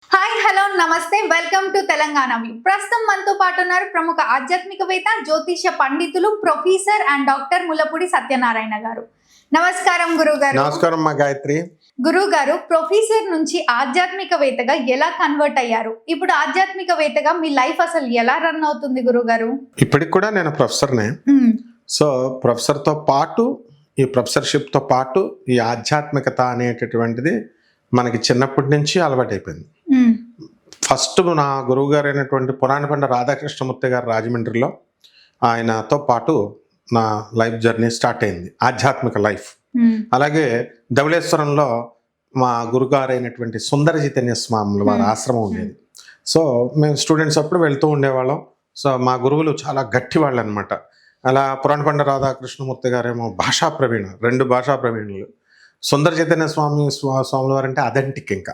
Hi hello నమస్తే welcome to Telangana view. ప్రస్తుతం మనతో పాటు ఉన్నారు ప్రముఖ ఆధ్యాత్మికవేత్త జ్యోతిష పండితులు professor and doctor Mullapudi Satyanarayana గారు. నమస్కారం గురుగారు. నమస్కారం మా గాయత్రి. గురుగారు, ప్రొఫెసర్ నుంచి ఆధ్యాత్మికవేత్తగా ఎలా కన్వర్ట్ అయ్యారు? ఇప్పుడు ఆధ్యాత్మికవేత్తగా మీ లైఫ్ అసలు ఎలా రన్ అవుతుంది గురుగారు? ఇప్పటికి కూడా నేను ప్రొఫెసర్నే. సో ప్రొఫెసర్తో పాటు ఈ ప్రొఫెసర్షిప్తో పాటు ఈ ఆధ్యాత్మికత అనేటటువంటిది మనకి చిన్నప్పటి నుంచి అలవాటైపోయింది. ఫస్ట్ నా గురువు గారు అయినటువంటి పురాణపండ రాధాకృష్ణమూర్తి గారు రాజమండ్రిలో, ఆయనతో పాటు నా లైఫ్ జర్నీ స్టార్ట్ అయింది, ఆధ్యాత్మిక లైఫ్. అలాగే ధవళేశ్వరంలో మా గురుగారు అయినటువంటి సుందర చైతన్య స్వాముల వారి ఆశ్రమం ఉండేది. సో మేము స్టూడెంట్స్ అప్పుడు వెళ్తూ ఉండేవాళ్ళం. సో మా గురువులు చాలా గట్టి వాళ్ళు అనమాట. అలా పురాణపండ రాధాకృష్ణమూర్తి గారేమో భాషా ప్రవీణ, 2 భాషా ప్రవీణులు. సుందర చైతన్య స్వాముల వారు అంటే అథెంటిక్. ఇంకా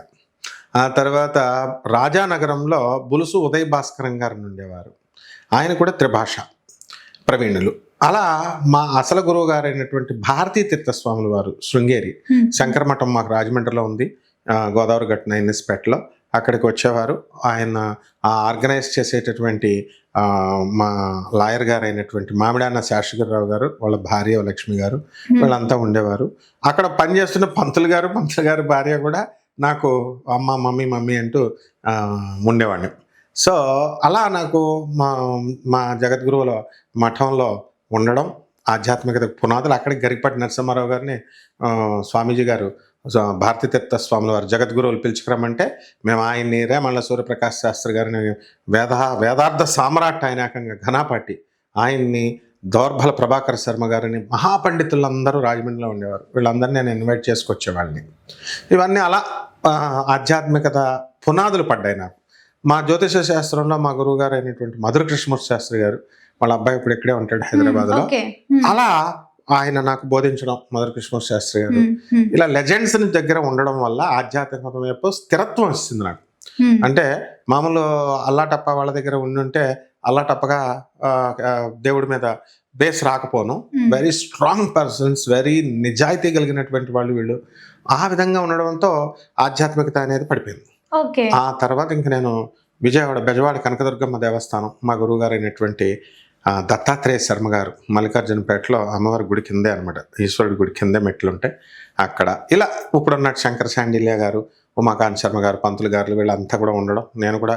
ఆ తర్వాత రాజానగరంలో బులుసు ఉదయ్ భాస్కరం గారు ఉండేవారు, ఆయన కూడా త్రిభాష ప్రవీణులు. అలా మా అసలు గురువు గారు అయినటువంటి భారతీ తీర్థస్వాముల వారు శృంగేరి శంకరమఠం మాకు రాజమండ్రిలో ఉంది, గోదావరి గట్టున ఎన్ఎస్పేటలో. అక్కడికి వచ్చేవారు. ఆయన ఆర్గనైజ్ చేసేటటువంటి మా లాయర్ గారు అయినటువంటి మామిడాన్న శాస్త్రిరావు గారు, వాళ్ళ భార్య లక్ష్మి గారు, వీళ్ళంతా ఉండేవారు. అక్కడ పనిచేస్తున్న పంతులు గారు భార్య కూడా నాకు అమ్మ మమ్మీ అంటూ ఉండేవాడిని. సో అలా నాకు మా జగద్గురువుల మఠంలో ఉండడం, ఆధ్యాత్మికత పునాదులు అక్కడికి గరికపాటి నరసింహారావు గారిని స్వామీజీ గారు భారతీ తీర్థ స్వాముల వారు జగద్గురువులు పిలుచుకురమ్మంటే మేము ఆయన్ని రేమళ్ళ సూర్యప్రకాశ్ శాస్త్రి గారిని వేదార్థ సామ్రాట్ ఆయన ఏకంగా ఘనాపాటి, ఆయన్ని దౌర్బల ప్రభాకర్ శర్మ గారిని, మహాపండితులందరూ రాజమండ్రిలో ఉండేవారు. వీళ్ళందరినీ నేను ఇన్వైట్ చేసుకొచ్చేవాళ్ళని. ఇవన్నీ అలా ఆధ్యాత్మికత పునాదులు పడ్డాయి నాకు. మా జ్యోతిష శాస్త్రంలో మా గురువు గారు అయినటువంటి మధుర కృష్ణమూర్తి శాస్త్రి గారు, వాళ్ళ అబ్బాయి ఇప్పుడు ఇక్కడే ఉంటాడు హైదరాబాద్లో. అలా ఆయన నాకు బోధించడం, మధుర కృష్ణమూర్తి శాస్త్రి గారు, ఇలా లెజెండ్స్ దగ్గర ఉండడం వల్ల ఆధ్యాత్మికత వైపు స్థిరత్వం వస్తుంది నాకు. అంటే మామూలు అల్లాటప్ప వాళ్ళ దగ్గర ఉండుంటే అల్లాటప్పగా దేవుడి మీద బేస్ రాకపోను. వెరీ స్ట్రాంగ్ పర్సన్స్, వెరీ నిజాయితీ కలిగినటువంటి వాళ్ళు వీళ్ళు. ఆ విధంగా ఉండడంతో ఆధ్యాత్మికత అనేది పడిపోయింది. ఆ తర్వాత ఇంక నేను విజయవాడ బెజవాడ కనకదుర్గమ్మ దేవస్థానం, మా గురువు గారు అయినటువంటి దత్తాత్రేయ శర్మ గారు మల్లికార్జునపేటలో అమ్మవారి గుడి కిందే అనమాట, ఈశ్వరుడి గుడి కిందే మెట్లు ఉంటాయి అక్కడ. ఇలా ఇప్పుడున్నట్టు శంకర శాండిల్య గారు, ఉమాకాంత్ శర్మ గారు, పంతులు గారు, వీళ్ళంతా కూడా ఉండడం, నేను కూడా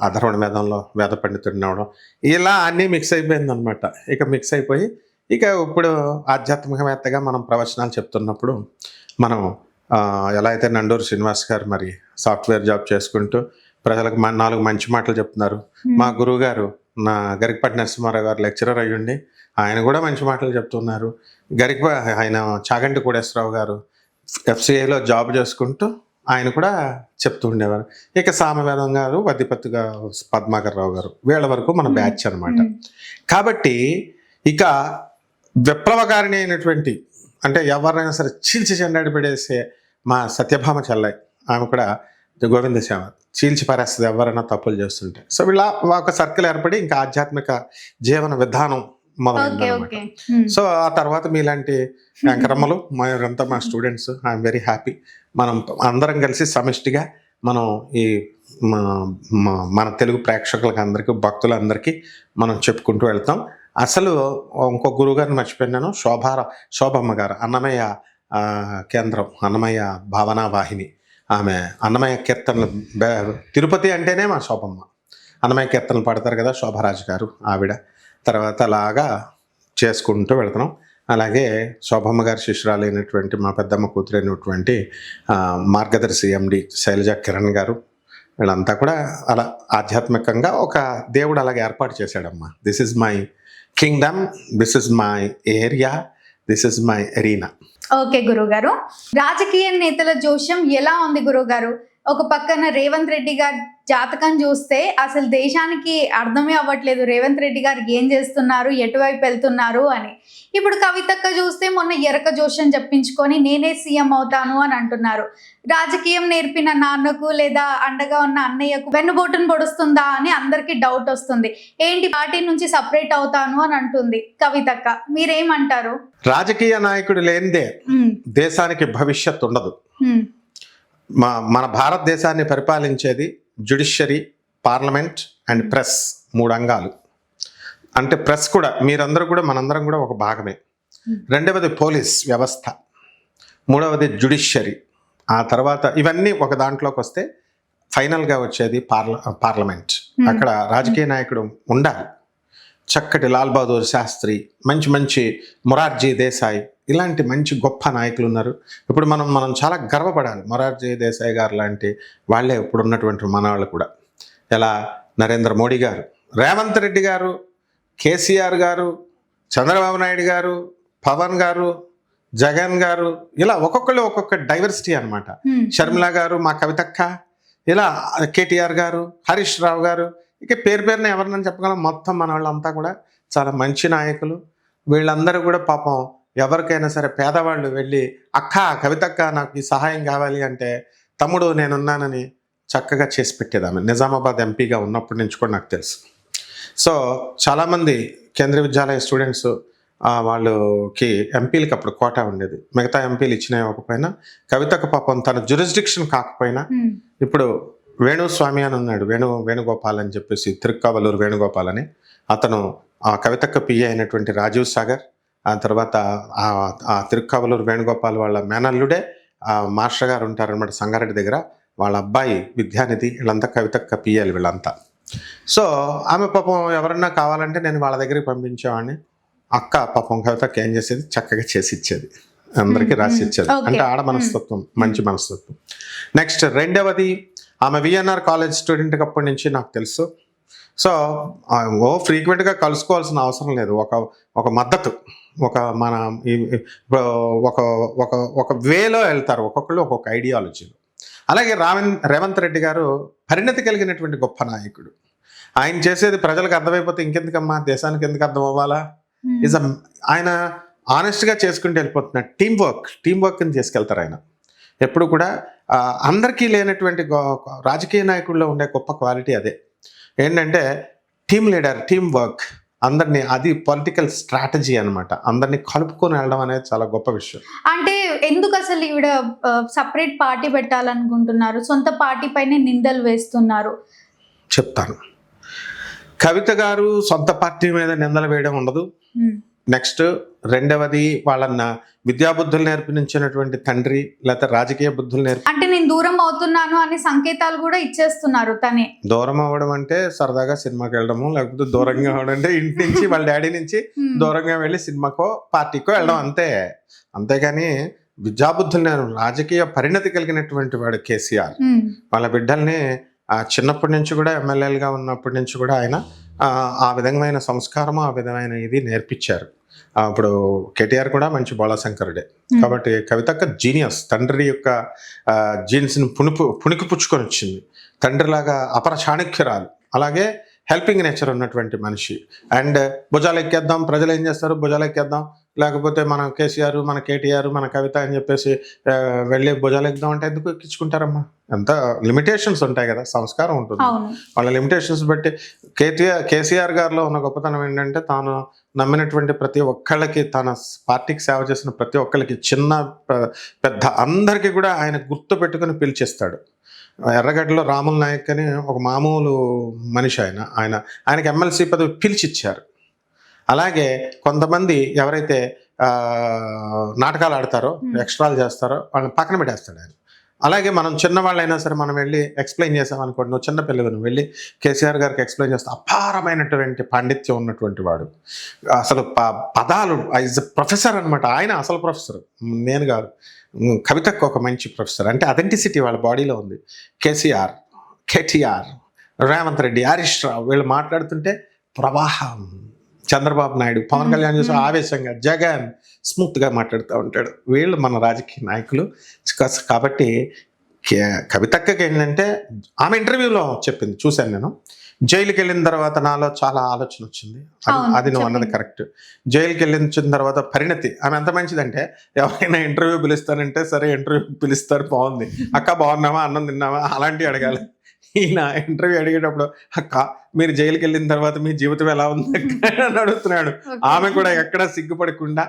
అధర్వణ వేదంలో వేద పండితుడిని అవడం, ఇలా అన్నీ మిక్స్ అయిపోయింది అనమాట. ఇక మిక్స్ అయిపోయి ఇక ఇప్పుడు ఆధ్యాత్మికవేత్తగా మనం ప్రవచనాలు చెప్తున్నప్పుడు మనం ఎలా అయితే నండూరు శ్రీనివాస్ గారు మరి సాఫ్ట్వేర్ జాబ్ చేసుకుంటూ ప్రజలకు 4 మంచి మాటలు చెప్తున్నారు. మా గురువు గారు నా గరికపాటి నరసింహారావు గారు లెక్చరర్ అయ్యుండి ఆయన కూడా మంచి మాటలు చెప్తున్నారు. ఆయన చాగంటి కోటేశ్వరరావు గారు ఎఫ్సిఐలో జాబ్ చేసుకుంటూ ఆయన కూడా చెప్తూ ఉండేవారు. ఇక సామవేదం గారు, వద్దిపత్తి పద్మాకర్ రావు గారు, వీళ్ళ వరకు మన బ్యాచ్ అనమాట. కాబట్టి ఇక విప్లవకారిణి అయినటువంటి, అంటే ఎవరినైనా సరే చీల్చి చెండాడి పడేసే మా సత్యభామ చెల్లై, ఆమె కూడా గోవిందశ్యామ చీల్చి పారేస్తుంది ఎవరైనా తప్పులు చేస్తుంటే. సో వీళ్ళ ఒక సర్కిల్ ఏర్పడి ఇంకా ఆధ్యాత్మిక జీవన విధానం మొదలైందనమాట. సో ఆ తర్వాత మీలాంటి యాంకరమ్మలు మారంతా మా స్టూడెంట్స్, ఐఎమ్ వెరీ హ్యాపీ. మనం అందరం కలిసి సమిష్టిగా మనం ఈ మన తెలుగు ప్రేక్షకులకు అందరికీ, భక్తులందరికీ మనం చెప్పుకుంటూ వెళ్తాం. అసలు ఇంకో గురువు గారిని మర్చిపోయినాను, శోభమ్మ గారు, అన్నమయ్య కేంద్రం, అన్నమయ్య భావనా వాహిని. ఆమె అన్నమయ్య కీర్తనలు, తిరుపతి అంటేనే మా శోభమ్మ. అన్నమయ్య కీర్తనలు పాడతారు కదా శోభరాజు గారు, ఆవిడ. తర్వాత అలాగా చేసుకుంటూ వెళుతున్నాం. అలాగే శోభమ్మ గారి శిష్యురాలైనటువంటి మా పెద్దమ్మ కూతురైనటువంటి మార్గదర్శి ఎండి శైలజ కిరణ్ గారు, వీళ్ళంతా కూడా అలా ఆధ్యాత్మికంగా ఒక దేవుడు అలాగే ఏర్పాటు చేశాడమ్మా. This is my kingdom, this is my area, this is my arena. Okay గురుగారు, రాజకీయ నేతల జోష్యం ఎలా ఉంది గురుగారు? ఒక పక్కన రేవంత్ రెడ్డి గారి జాతకం చూస్తే అసలు దేశానికి అర్థమే అవ్వట్లేదు రేవంత్ రెడ్డి గారు ఏం చేస్తున్నారు, ఎటువైపు వెళ్తున్నారు అని. ఇప్పుడు కవితక్క చూస్తే మొన్న ఎరక జోష్యం చెప్పించుకొని నేనే సీఎం అవుతాను అని అంటున్నారు. రాజకీయం నేర్పిన నాన్నకు లేదా అండగా ఉన్న అన్నయ్యకు వెన్నుబోటును పొడుస్తుందా అని అందరికీ డౌట్ వస్తుంది. ఏంటి పార్టీ నుంచి సపరేట్ అవుతాను అని అంటుంది కవితక్క, మీరేమంటారు? రాజకీయ నాయకుడు లేనిదే దేశానికి భవిష్యత్తు ఉండదు. మన భారతదేశాన్ని పరిపాలించేది జ్యుడిషియరీ, పార్లమెంట్ అండ్ ప్రెస్, 3 అంగాలు. అంటే ప్రెస్ కూడా మీరందరూ కూడా మనందరం కూడా ఒక భాగమే. రెండవది పోలీస్ వ్యవస్థ, మూడవది జ్యుడిషియరీ, ఆ తర్వాత ఇవన్నీ ఒక దాంట్లోకి వస్తే ఫైనల్గా వచ్చేది పార్లమెంట్. అక్కడ రాజకీయ నాయకుడు ఉండాలి. చక్కటి లాల్ బహదూర్ శాస్త్రి, మంచి మొరార్జీ దేశాయ్, ఇలాంటి మంచి గొప్ప నాయకులు ఉన్నారు. ఇప్పుడు మనం చాలా గర్వపడాలి. మొరార్జీ దేశాయ్ గారు లాంటి వాళ్ళే ఇప్పుడు ఉన్నటువంటి మనవాళ్ళు కూడా. ఎలా నరేంద్ర మోడీ గారు, రేవంత్ రెడ్డి గారు, కేసీఆర్ గారు, చంద్రబాబు నాయుడు గారు, పవన్ గారు, జగన్ గారు, ఇలా ఒక్కొక్కళ్ళు ఒక్కొక్క డైవర్సిటీ అనమాట. షర్మిల గారు, మా కవితక్క, ఇలా కేటీఆర్ గారు, హరీష్ రావు గారు, ఇక పేరున ఎవరినని చెప్పగలం. మొత్తం మన వాళ్ళంతా కూడా చాలా మంచి నాయకులు. వీళ్ళందరూ కూడా పాపం ఎవరికైనా సరే పేదవాళ్ళు వెళ్ళి అక్క కవితక్క నాకు ఈ సహాయం కావాలి అంటే తమ్ముడు నేనున్నానని చక్కగా చేసి పెట్టేదామె. నిజామాబాద్ ఎంపీగా ఉన్నప్పటి నుంచి కూడా నాకు తెలుసు. సో చాలామంది కేంద్రీయ విద్యాలయ స్టూడెంట్స్ వాళ్ళకి ఎంపీలకి అప్పుడు కోటా ఉండేది. మిగతా ఎంపీలు ఇచ్చినా ఇవ్వకపోయినా కవితకు పాపం తన జ్యూరిస్డిక్షన్ కాకపోయినా ఇప్పుడు వేణుస్వామి అని ఉన్నాడు, వేణుగోపాల్ అని చెప్పేసి, తిరుక్కావలూరు వేణుగోపాల్ అని. అతను ఆ కవితక్క పిఏ అయినటువంటి రాజీవ్ సాగర్, ఆ తర్వాత ఆ తిరుక్కావలూరు వేణుగోపాల్ వాళ్ళ మేనల్లుడే మాస్టర్ గారు ఉంటారనమాట సంగారెడ్డి దగ్గర. వాళ్ళ అబ్బాయి విద్యానిధి, వీళ్ళంతా కవితక్క పిఏలు వీళ్ళంతా. సో ఆమె పాపం ఎవరన్నా కావాలంటే నేను వాళ్ళ దగ్గరికి పంపించేవాడిని. అక్క పాపం కవితక్క ఏం చేసేది, చక్కగా చేసి ఇచ్చేది, అందరికీ రాసి ఇచ్చేది. అంటే ఆడ మనస్తత్వం, మంచి మనస్తత్వం. నెక్స్ట్ రెండవది, ఆమె విఎన్ఆర్ కాలేజ్ స్టూడెంట్కి అప్పటి నుంచి నాకు తెలుసు. సో ఫ్రీక్వెంట్గా కలుసుకోవాల్సిన అవసరం లేదు. ఒక మద్దతు, మన ఒక వేలో వెళ్తారు ఒక్కొక్కళ్ళు ఒక్కొక్క ఐడియాలజీలో. అలాగే రేవంత్ రెడ్డి గారు పరిణతి కలిగినటువంటి గొప్ప నాయకుడు. ఆయన చేసేది ప్రజలకు అర్థమైపోతే ఇంకెందుకమ్మా దేశానికి ఎందుకు అర్థం అవ్వాలా? ఆయన ఆనెస్ట్గా చేసుకుంటూ వెళ్ళిపోతున్నారు. టీం వర్క్ని తీసుకెళ్తారు ఆయన. ఎప్పుడు కూడా అందరికీ లేనటువంటి రాజకీయ నాయకుల్లో ఉండే గొప్ప క్వాలిటీ అదే. ఏంటంటే టీమ్ లీడర్, టీమ్ వర్క్, అందరినీ, అది పొలిటికల్ స్ట్రాటజీ అనమాట. అందరినీ కలుపుకొని వెళ్ళడం అనేది చాలా గొప్ప విషయం. అంటే ఎందుకు అసలు ఈవిడ సపరేట్ పార్టీ పెట్టాలనుకుంటున్నారు? సొంత పార్టీ పైనే నిందలు వేస్తున్నారు. చెప్తాను. కవిత గారు సొంత పార్టీ మీద నిందలు వేయడం ఉండదు. నెక్స్ట్ రెండవది, వాళ్ళన్న విద్యాబుద్ధులు నేర్పించినటువంటి తండ్రి, లేకపోతే రాజకీయ బుద్ధులు అంటే నేను దూరం అవుతున్నాను అనే సంకేతాలు కూడా ఇచ్చేస్తున్నారు. తనే దూరం అవ్వడం అంటే సరదాగా సినిమాకి వెళ్ళడము, లేకపోతే దూరంగా అవడం అంటే ఇంటి నుంచి వాళ్ళ డాడీ నుంచి దూరంగా వెళ్ళి సినిమాకో పార్టీకో వెళ్ళడం అంతే. అంతేగాని విద్యాబుద్ధులు రాజకీయ పరిణతి కలిగినటువంటి వాడు కేసీఆర్. వాళ్ళ బిడ్డల్ని చిన్నప్పటి నుంచి కూడా ఎమ్మెల్యేలుగా ఉన్నప్పటి నుంచి కూడా ఆయన ఆ విధమైన సంస్కారము, ఆ విధమైన ఇది నేర్పించారు. ఇప్పుడు కేటీఆర్ కూడా మంచి బోళాశంకరుడే. కాబట్టి కవితక్క జీనియస్, తండ్రి యొక్క జీన్స్ని పుణికి పుచ్చుకొని వచ్చింది. తండ్రిలాగా అపర చాణక్యురాలు, అలాగే హెల్పింగ్ నేచర్ ఉన్నటువంటి మనిషి. అండ్ భుజాలు ఎక్కేద్దాం, ప్రజలు ఏం చేస్తారు, భుజాలు ఎక్కేద్దాం, లేకపోతే మన కేసీఆర్, మన కేటీఆర్, మన కవిత అని చెప్పేసి వెళ్ళి భుజాలు ఎక్కుదాం అంటే ఎందుకు ఎక్కించుకుంటారమ్మా? ఎంత లిమిటేషన్స్ ఉంటాయి కదా, సంస్కారం ఉంటుంది. వాళ్ళ లిమిటేషన్స్ బట్టి కేసీఆర్ గారిలో ఉన్న గొప్పతనం ఏంటంటే తాను నమ్మినటువంటి ప్రతి ఒక్కళ్ళకి, తన పార్టీకి సేవ చేసిన ప్రతి ఒక్కళ్ళకి, చిన్న పెద్ద అందరికీ కూడా ఆయన గుర్తు పెట్టుకుని పిలిచేస్తాడు. ఎర్రగడ్డలో రాముల నాయక్ అని ఒక మామూలు మనిషి ఆయనకి ఎమ్మెల్సీ పదవి పిలిచిచ్చారు. అలాగే కొంతమంది ఎవరైతే నాటకాలు ఆడతారో, ఎక్స్ట్రాలు చేస్తారో వాళ్ళని పక్కన పెట్టేస్తాడు ఆయన. అలాగే మనం చిన్నవాళ్ళైనా సరే మనం వెళ్ళి ఎక్స్ప్లెయిన్ చేసామనుకోండి, నువ్వు చిన్న పిల్లలు నువ్వు వెళ్ళి కేసీఆర్ గారికి ఎక్స్ప్లెయిన్ చేస్తే అపారమైనటువంటి పాండిత్యం ఉన్నటువంటి వాడు. అసలు పదాలు ఈజ్ ప్రొఫెసర్ అనమాట. ఆయన అసలు ప్రొఫెసర్, నేను కాదు. కవితకు ఒక మంచి ప్రొఫెసర్, అంటే అథెంటిసిటీ వాళ్ళ బాడీలో ఉంది. కేసీఆర్, కేటీఆర్, రేవంత్ రెడ్డి, హరీష్ రావు వీళ్ళు మాట్లాడుతుంటే ప్రవాహం. చంద్రబాబు నాయుడు, పవన్ కళ్యాణ్ చూసి ఆవేశంగా, జగన్ స్మూత్గా మాట్లాడుతూ ఉంటాడు. వీళ్ళు మన రాజకీయ నాయకులు. కాబట్టి కవితక్కకి ఏంటంటే ఆమె ఇంటర్వ్యూలో చెప్పింది, చూశాను నేను. జైలుకి వెళ్ళిన తర్వాత నాలో చాలా ఆలోచన వచ్చింది. అది నువ్వు అన్నది కరెక్ట్. జైలుకి వెళ్ళిన తర్వాత పరిణతి, ఆమె ఎంత మంచిదంటే ఎవరైనా ఇంటర్వ్యూ పిలుస్తానంటే సరే ఇంటర్వ్యూ పిలుస్తారు, బాగుంది అక్క, బాగున్నావా, అన్నం తిన్నావా, అలాంటివి అడగాలి. ఈయన ఇంటర్వ్యూ అడిగేటప్పుడు అక్క మీరు జైలుకి వెళ్ళిన తర్వాత మీ జీవితం ఎలా ఉంది అని అడుగుతున్నాడు. ఆమె కూడా ఎక్కడ సిగ్గుపడకుండా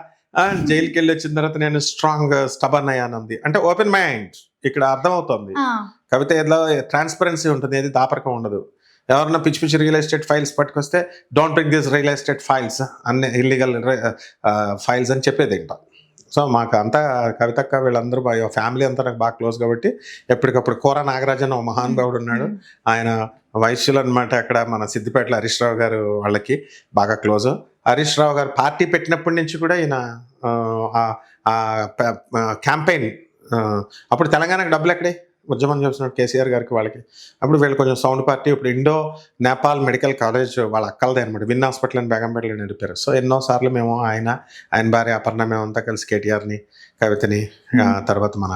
జైలుకి వెళ్ళి వచ్చిన తర్వాత నేను స్ట్రాంగ్ స్టబర్న్ అయ్యానంది. అంటే ఓపెన్ మైండ్, ఇక్కడ అర్థమవుతుంది. ఆ, కవిత ఏదో ట్రాన్స్పరెన్సీ ఉంటుంది, ఏది దాపరికం ఉండదు. ఎవరన్నా పిచ్చి పిచ్చి రియల్ ఎస్టేట్ ఫైల్స్ పట్టుకొస్తే don't bring this real estate files, అన్ని ఇల్లీగల్ ఫైల్స్ అని చెప్పేది ఇంకా. సో మాకు అంతా కవితక్క వీళ్ళందరూ ఫ్యామిలీ అంతా నాకు బాగా క్లోజ్ కాబట్టి ఎప్పటికప్పుడు కోర నాగరాజన్ ఒక మహానుభావుడు ఉన్నాడు, ఆయన వైశ్యులు అనమాట. అక్కడ మన సిద్దిపేటలో హరీష్ రావు గారు వాళ్ళకి బాగా క్లోజ్. హరీష్ రావు గారు పార్టీ పెట్టినప్పటి నుంచి కూడా ఈయన క్యాంపెయిన్ అప్పుడు తెలంగాణకు డబ్బులు ఎక్కడే ఉద్యమం చేస్తున్నారు కేసీఆర్ గారికి వాళ్ళకి. అప్పుడు వీళ్ళు కొంచెం సౌండ్ పార్టీ, ఇప్పుడు ఇండో నేపాల్ మెడికల్ కాలేజ్ వాళ్ళ అక్కలదే అనమాట, విన్ హాస్పిటల్ అని బేగంపేటలో నడిపారు. సో ఎన్నోసార్లు మేము ఆయన భార్య అపర్ణ మేమంతా కలిసి కేటీఆర్ని, కవితని, తర్వాత మన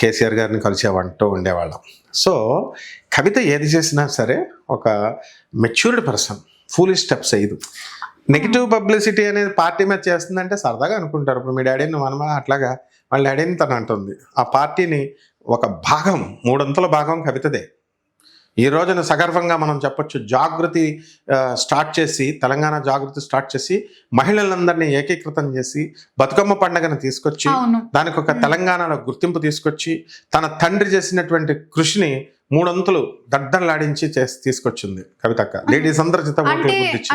కేసీఆర్ గారిని కలిసేవంటూ ఉండేవాళ్ళం. సో కవిత ఏది చేసినా సరే ఒక మెచ్యూర్డ్ పర్సన్, ఫూలిష్ స్టెప్స్ అయ్యదు. నెగిటివ్ పబ్లిసిటీ అనేది పార్టీ మీద చేస్తుందంటే సరదాగా అనుకుంటారు. ఇప్పుడు మీ డాడీని మనమా అట్లాగా వాళ్ళ డాడీని తను అంటుంది. ఆ పార్టీని ఒక భాగం, 3/4 భాగం కవితదే. ఈ రోజున సగర్వంగా మనం చెప్పొచ్చు, జాగృతి స్టార్ట్ చేసి, తెలంగాణ జాగృతి స్టార్ట్ చేసి మహిళలందరినీ ఏకీకృతం చేసి బతుకమ్మ పండుగను తీసుకొచ్చి దానికి ఒక తెలంగాణలో గుర్తింపు తీసుకొచ్చి తన తండ్రి చేసినటువంటి కృషిని 3 దడ్డలాడించి తీసుకొచ్చింది కవితక్క. లేడీస్ అందరి చేత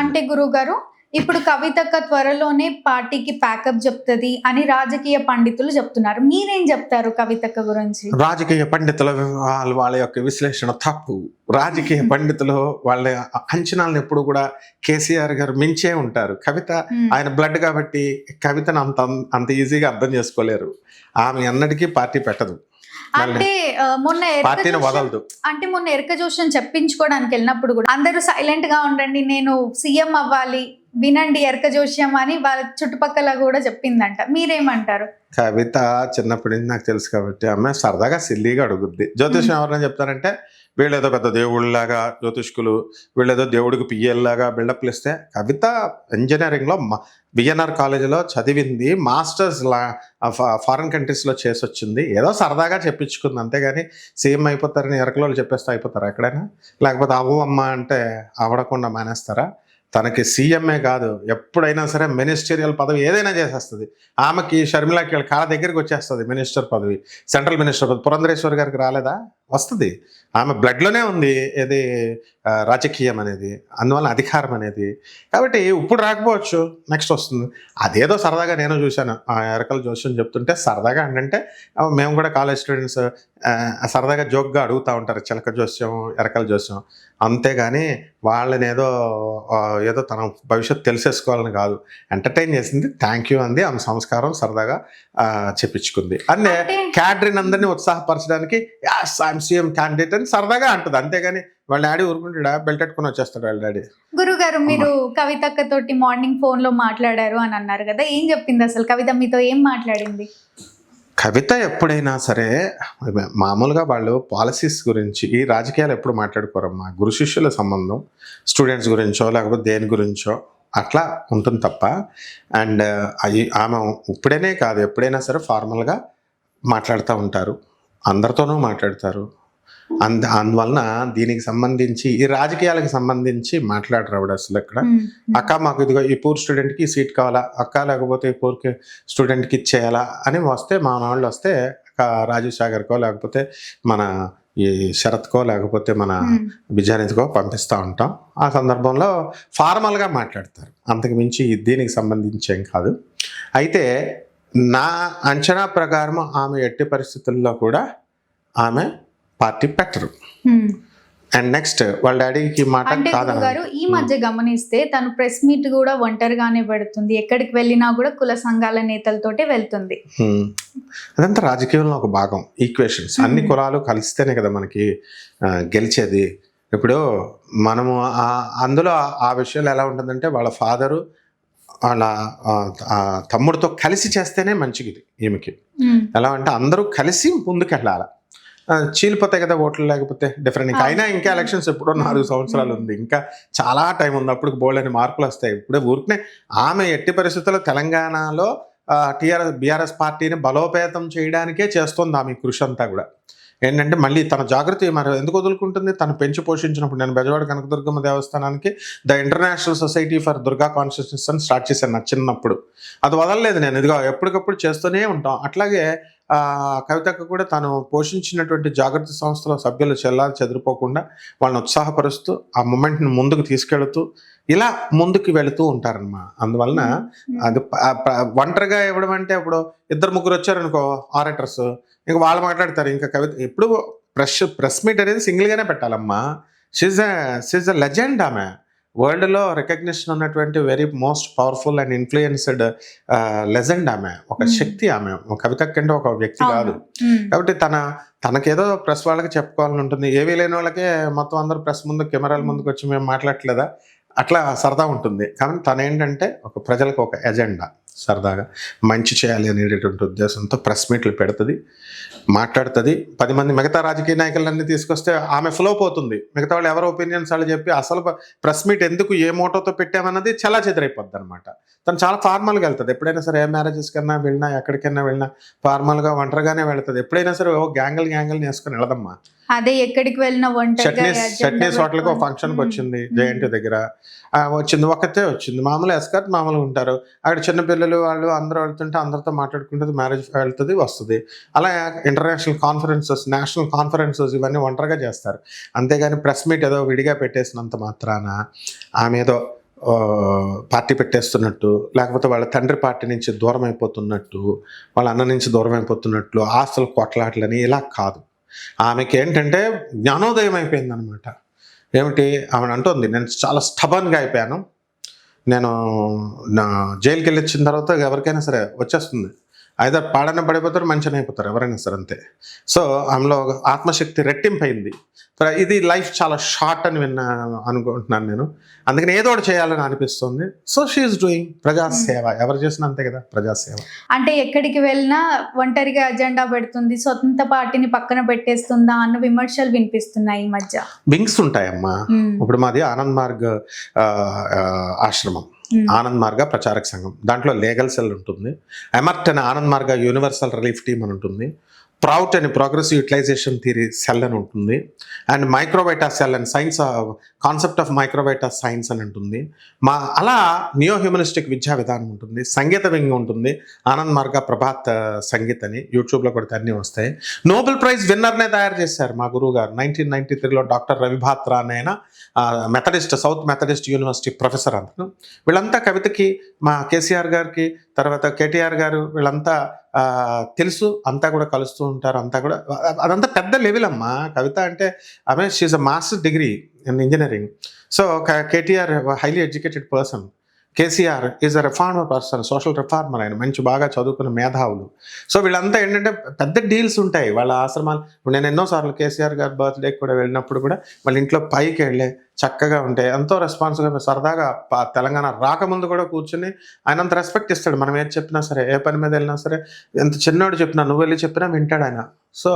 అంటే గురువు గారు, ఇప్పుడు కవితక్క త్వరలోనే పార్టీకి ప్యాకప్ చెప్తుంది అని రాజకీయ పండితులు చెప్తున్నారు. మీరేం చెప్తారు కవితక్క గురించి? రాజకీయ పండితుల వాళ్ళ యొక్క విశ్లేషణ తప్పు. రాజకీయ పండితులు వాళ్ళ అంచనాలను ఎప్పుడు కూడా కేసీఆర్ గారు మించే ఉంటారు. కవిత ఆయన బ్లడ్ కాబట్టి కవితను అంత ఈజీగా అర్థం చేసుకోలేరు. ఆమె అన్నటికీ పార్టీ పెట్టదు, అంటే మొన్న ఎరక జోషన్ చెప్పించుకోవడానికి వెళ్ళినప్పుడు కూడా అందరూ సైలెంట్ గా ఉండండి, నేను సీఎం అవ్వాలి, వినండి ఎరక జోష్యం అని వాళ్ళ చుట్టుపక్కల కూడా చెప్పిందంట. మీరేమంటారు? కవిత చిన్నప్పటి నుంచి నాకు తెలుసు కాబట్టి ఆమె సరదాగా సిల్లీగా అడుగుద్ది. జ్యోతిష్యం ఎవరైనా చెప్తారంటే వీళ్ళేదో పెద్ద దేవుళ్ళలాగా జ్యోతిష్కులు, వీళ్ళేదో దేవుడికి పియ్యల్లాగా బిల్డప్లు ఇస్తే, కవిత ఇంజనీరింగ్లో విఎన్ఆర్ కాలేజీలో చదివింది, మాస్టర్స్ ఫారిన్ కంట్రీస్లో చేసి వచ్చింది. ఏదో సరదాగా చెప్పించుకుంది అంతేగాని సీఎం అయిపోతారని ఎరకలో చెప్పేస్తే అయిపోతారా ఎక్కడైనా? లేకపోతే అమ్మ అంటే అవడకుండా మానేస్తారా? తనకి సీఎంఏ కాదు, ఎప్పుడైనా సరే మినిస్టీరియల్ పదవి ఏదైనా చేసేస్తుంది. ఆమెకి షర్మిలాకి కాళ్ళ దగ్గరికి వచ్చేస్తుంది మినిస్టర్ పదవి, సెంట్రల్ మినిస్టర్ పదవి. పురంధరేశ్వరి గారికి రాలేదా? వస్తుంది. ఆమె బ్లడ్లోనే ఉంది ఏది రాజకీయం అనేది, అందువల్ల అధికారం అనేది. కాబట్టి ఇప్పుడు రాకపోవచ్చు, నెక్స్ట్ వస్తుంది. అదేదో సరదాగా నేను చూశాను, ఆ ఎరకల జోస్యం చెప్తుంటే సరదాగా అంటే మేము కూడా కాలేజ్ స్టూడెంట్స్ సరదాగా జోక్గా అడుగుతూ ఉంటారు చిలక జోస్యం, ఎరకల జోస్యం. అంతేగాని వాళ్ళని ఏదో తన భవిష్యత్తు తెలిసేసుకోవాలని కాదు, ఎంటర్టైన్ చేసింది. థ్యాంక్ యూ అంది, ఆమె సంస్కారం సరదాగా చెప్పించుకుంది. అంటే క్యాడరీని అందరినీ ఉత్సాహపరచడానికి ఐఎమ్ సీఎం క్యాండిడేట్ అని సరదాగా అంటుంది. అంతేగాని వాళ్ళ డాడీ ఊరుకుంటాడా, బెల్ట్ పెట్టుకుని వచ్చేస్తాడు వాళ్ళ డాడీ. గురుగారు, మీరు కవితక్క తోటి మార్నింగ్ ఫోన్ లో మాట్లాడారు అని అన్నారు కదా, ఏం చెప్పింది అసలు కవిత? మీతో ఏం మాట్లాడింది? కవిత ఎప్పుడైనా సరే మామూలుగా వాళ్ళు పాలసీస్ గురించి, ఈ రాజకీయాలు ఎప్పుడు మాట్లాడుకోరమ్మా. గురు శిష్యుల సంబంధం, స్టూడెంట్స్ గురించో లేకపోతే దేని గురించో అట్లా ఉంటుంది తప్ప. అండ్ ఆమె ఇప్పుడేనే కాదు, ఎప్పుడైనా సరే ఫార్మల్గా మాట్లాడుతూ ఉంటారు, అందరితోనూ మాట్లాడతారు. అందువలన దీనికి సంబంధించి, ఈ రాజకీయాలకు సంబంధించి మాట్లాడరావుడు అసలు ఎక్కడ. అక్క మాకు ఇదిగో ఈ పూర్ స్టూడెంట్కి ఈ సీట్ కావాలా అక్క, లేకపోతే ఈ పూర్ స్టూడెంట్కి ఇచ్చేయాలా అని వస్తే, మా వాళ్ళు వస్తే రాజీవ్ సాగర్కో లేకపోతే మన ఈ శరత్కో లేకపోతే మన విజయానిధికో పంపిస్తూ ఉంటాం. ఆ సందర్భంలో ఫార్మల్గా మాట్లాడతారు, అంతకు మించి దీనికి సంబంధించి ఏం కాదు. అయితే నా అంచనా ప్రకారం ఆమె ఎట్టి పరిస్థితుల్లో కూడా ఆమె పార్టీ పెట్టరు. అండ్ నెక్స్ట్ వాళ్ళ డాడీకి మాట కాదు. ఈ మధ్య గమనిస్తే తను ప్రెస్ మీట్ కూడా ఒంటరిగానే పెడుతుంది, ఎక్కడికి వెళ్ళినా కూడా కుల సంఘాల నేతలతోటే వెళ్తుంది. అదంతా రాజకీయంలో ఒక భాగం. ఈక్వేషన్స్, అన్ని కులాలు కలిస్తేనే కదా మనకి గెలిచేది. ఇప్పుడు మనము అందులో ఆ విషయాలు ఎలా ఉంటుందంటే, వాళ్ళ ఫాదరు వాళ్ళ తమ్ముడితో కలిసి చేస్తేనే మంచిది ఈమెకి. ఎలా అంటే అందరూ కలిసి ముందుకెళ్ళాలి. చీలిపోతాయి కదా ఓట్లు లేకపోతే డిఫరెంట్. ఇంకా అయినా ఇంకా ఎలక్షన్స్ ఎప్పుడో 4 సంవత్సరాలు ఉంది, ఇంకా చాలా టైం ఉంది, అప్పటికి బోల్డని మార్పులు వస్తాయి. ఇప్పుడే ఊరికనే ఆమె ఎట్టి పరిస్థితుల్లో తెలంగాణలో బీఆర్ఎస్ పార్టీని బలోపేతం చేయడానికే చేస్తుంది ఆమె కృషి అంతా కూడా. ఏంటంటే మళ్ళీ తన జాగృతి మరి ఎందుకు వదులుకుంటుంది? తను పెంచి పోషించినప్పుడు నేను బెజవాడ కనకదుర్గమ్మ దేవస్థానానికి the international society for Durga consciousness అని స్టార్ట్ చేశాను నా చిన్నప్పుడు. అది వదలలేదు నేను, ఇదిగో ఎప్పటికప్పుడు చేస్తూనే ఉంటాం. అట్లాగే కవితకు కూడా తను పోషించినటువంటి జాగృతి సంస్థల సభ్యులు చెదిరిపోకుండా వాళ్ళని ఉత్సాహపరుస్తూ ఆ మూమెంట్ని ముందుకు తీసుకెళ్తూ ఇలా ముందుకు వెళుతూ ఉంటారన్నమా. అందువలన అది ఒంటరిగా ఇవ్వడం అంటే ఇప్పుడు 2-3 వచ్చారనుకో ఆరేటర్స్, ఇంకా వాళ్ళు మాట్లాడతారు. ఇంకా కవిత ఎప్పుడు ప్రెస్ మీట్ అనేది సింగిల్గానే పెట్టాలమ్మా. She's a legend. ఆమె వరల్డ్లో రికగ్నిషన్ ఉన్నటువంటి very most powerful and influenced legend. ఆమె ఒక శక్తి. ఆమె కవిత కంటే ఒక వ్యక్తి కాదు. కాబట్టి తనకేదో ప్రెస్ వాళ్ళకి చెప్పుకోవాలని ఉంటుంది. ఏవీ లేని వాళ్ళకే మొత్తం అందరూ ప్రెస్ ముందు కెమెరాల ముందుకు వచ్చి మేము మాట్లాడట్లేదా అట్లా సరదా ఉంటుంది. కానీ తనేంటంటే ఒక ప్రజలకు ఒక ఎజెండా, సరదాగా మంచి చేయాలి అనేటటువంటి ఉద్దేశంతో ప్రెస్ మీట్లు పెడుతుంది, మాట్లాడుతుంది. 10 మంది మిగతా రాజకీయ నాయకులన్నీ తీసుకొస్తే ఆమె ఫ్లో పోతుంది. మిగతా వాళ్ళు ఎవరో ఒపీనియన్స్ వాళ్ళు చెప్పి అసలు ప్రెస్ మీట్ ఎందుకు ఏ మోటోతో పెట్టామన్నది చాలా చెదిరైపోద్ది అనమాట. తను చాలా ఫార్మల్గా వెళ్తుంది. ఎప్పుడైనా సరే ఏ మ్యారేజెస్ కన్నా వెళ్ళినా ఎక్కడికైనా వెళ్ళినా ఫార్మల్గా ఒంటరిగానే వెళ్తుంది. ఎప్పుడైనా సరే గ్యాంగిల్ వేసుకొని వెళ్ళదమ్మా. అదే ఎక్కడికి వెళ్ళిన చట్నీస్ హోటల్కి ఒక ఫంక్షన్కి వచ్చింది, జయంతి దగ్గర వచ్చింది, ఒక్కతే వచ్చింది. మామూలు ఎస్కార్ట్ మామూలుగా ఉంటారు. అక్కడ చిన్నపిల్లలు వాళ్ళు అందరూ వెళ్తుంటే అందరితో మాట్లాడుకుంటుంది, మ్యారేజ్ వెళ్తుంది, వస్తుంది. అలా ఇంటర్నేషనల్ కాన్ఫరెన్సెస్, నేషనల్ కాన్ఫరెన్సెస్ ఇవన్నీ ఒంటరిగా చేస్తారు. అంతేగాని ప్రెస్ మీట్ ఏదో విడిగా పెట్టేసినంత మాత్రాన ఆమె ఏదో పార్టీ పెట్టేస్తున్నట్టు, లేకపోతే వాళ్ళ తండ్రి పార్టీ నుంచి దూరం అయిపోతున్నట్టు, వాళ్ళ అన్న నుంచి దూరం అయిపోతున్నట్లు, ఆస్తులు కొట్లాటలని ఇలా కాదు. ఆమెకి ఏంటంటే జ్ఞానోదయం అయిపోయింది అనమాట. ఏమిటి ఆమె అంటుంది, నేను చాలా స్టబన్గా అయిపోయాను, నేను నా జైలుకి వెళ్ళి వచ్చిన తర్వాత ఎవరికైనా సరే వచ్చేస్తుంది, అయితే పాడన పడిపోతారు, మంచిగా అయిపోతారు ఎవరైనా సరే, అంతే. సో ఆమెలో ఆత్మశక్తి రెట్టింపైంది. ఇది లైఫ్ చాలా షార్ట్ అని అనుకుంటున్నాను నేను. అందుకని ఏదో ఒకటి చేయాలని అనిపిస్తుంది. సో షీఈస్ డూయింగ్ ప్రజాసేవ. ఎవరు చేసినా అంతే కదా, ప్రజాసేవ. అంటే ఎక్కడికి వెళ్ళినా ఒంటరిగా అజెండా పెడుతుంది, సొంత పార్టీని పక్కన పెట్టేస్తుందా అన్న విమర్శలు వినిపిస్తున్నాయి ఈ మధ్య. వింగ్స్ ఉంటాయమ్మా. ఇప్పుడు మాది ఆనంద్ మార్గ్ ఆశ్రమం, ఆనంద్ మార్గ ప్రచారక సంఘం. దాంట్లో లీగల్ సెల్ ఉంటుంది, ఎమర్ట్ అని ఆనంద్ మార్గ యూనివర్సల్ రిలీఫ్ టీమ్ అని ఉంటుంది, ప్రౌట్ అని ప్రోగ్రెసివ్ యూటిలైజేషన్ థియరీ సెల్ అని ఉంటుంది, and మైక్రోబైటా cell and science concept of మైక్రోబైటా science అని ఉంటుంది. అలా నియో హ్యూమనిస్టిక్ విద్యా విధానం ఉంటుంది, సంగీత వింగ్ ఉంటుంది, ఆనంద్ మార్గ ప్రభాత్ సంగీత్ అని యూట్యూబ్లో కొడితే అన్నీ వస్తాయి. నోబెల్ ప్రైజ్ విన్నర్నే తయారు చేశారు మా గురువు గారు 1993లో, డాక్టర్ రవిభాత్రా అని Methodist, South Methodist university professor. అంతను వీళ్ళంతా కవితకి, మా కేసీఆర్ గారికి, తర్వాత కేటీఆర్ గారు, వీళ్ళంతా తెలుసు, అంతా కూడా కలుస్తూ ఉంటారు. అంతా కూడా అదంతా పెద్ద లెవెల్ అమ్మా. కవిత అంటే ఆమె she's a master degree in engineering. So KTR highly educated person, KCR is a reformer person, social reformer. ఆయన మంచి బాగా చదువుకున్న మేధావులు. సో వీళ్ళంతా ఏంటంటే పెద్ద డీల్స్ ఉంటాయి వాళ్ళ ఆశ్రమాలు. ఇప్పుడు నేను ఎన్నోసార్లు కేసీఆర్ గారి బర్త్డేకి కూడా వెళ్ళినప్పుడు కూడా వాళ్ళ ఇంట్లో పైకి వెళ్ళే చక్కగా ఉంటాయి, ఎంతో రెస్పాన్సిబుల్గా సరదాగా. తెలంగాణ రాకముందు కూడా కూర్చుని ఆయన అంత రెస్పెక్ట్ ఇస్తాడు. మనం ఏది చెప్పినా సరే, ఏ పని మీద వెళ్ళినా సరే, ఎంత చిన్నోడు చెప్పినా, నువ్వు వెళ్ళి చెప్పినా వింటాడు ఆయన. So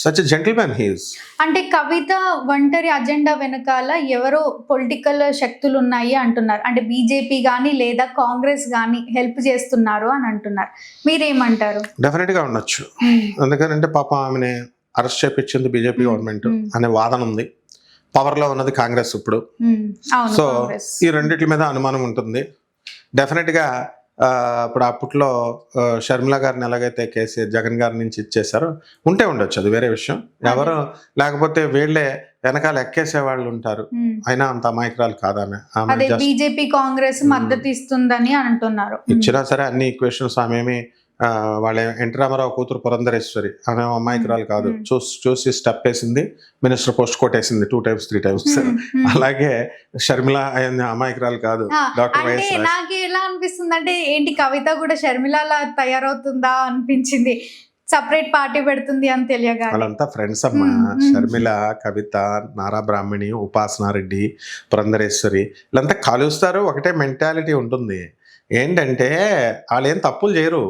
such gentleman he is. అంటే కవిత ఒంటరి అజెండా వెనకాల ఎవరో పొలిటికల్ శక్తులు ఉన్నాయి అంటున్నారు. అంటే బీజేపీ కానీ లేదా కాంగ్రెస్ కానీ హెల్ప్ చేస్తున్నారు అని అంటున్నారు. మీరేమంటారు? డెఫినెట్గా ఉండొచ్చు. ఎందుకంటే పాపం ఆమెని అరెస్ట్ చేపించింది బీజేపీ గవర్నమెంట్ అనే వాదన ఉంది. పవర్లో ఉన్నది కాంగ్రెస్ ఇప్పుడు. సో ఈ రెండిట్ల మీద అనుమానం ఉంటుంది డెఫినెట్గా. ఇప్పుడు అప్పట్లో షర్మిల గారిని ఎలాగైతే కేసీఆర్ జగన్ గారి నుంచి ఇచ్చేసారో ఉంటే ఉండొచ్చు, అది వేరే విషయం. ఎవరు లేకపోతే వీళ్ళే వెనకాల ఎక్కేసే వాళ్ళు ఉంటారు. అయినా అంత అమాయకురాలు కాదామె. బీజేపీ కాంగ్రెస్ మద్దతు ఇస్తుందని అంటున్నారు. ఇచ్చినా సరే అన్ని ఈక్వేషన్స్ ఆమెమి వాళ్ళ ఎన్టీ రామారావు కూతురు పురంధరేశ్వరి, ఆమె అమాయకురాలు కాదు. చూసి స్టెప్ వేసింది, మినిస్టర్ పోస్ట్ కొట్టేసింది 2 times 3 times. అలాగే షర్మిల అమాయకురాలు కాదు. డాక్టర్ నాకు ఎలా అనిపిస్తుంది అంటే, ఏంటి కవిత కూడా షర్మిలలా తయారవుతుందా అనిపించింది. సపరేట్ పార్టీ పెడుతుంది అని తెలియగా. వాళ్ళంతా ఫ్రెండ్స్ అమ్మా. షర్మిల, కవిత, నారా బ్రాహ్మణి, ఉపాసనారెడ్డి, పురంధరేశ్వరి వీళ్ళంతా కలుస్తారు. ఒకటే మెంటాలిటీ ఉంటుంది. ఏంటంటే వాళ్ళు ఏం తప్పులు చేయరు,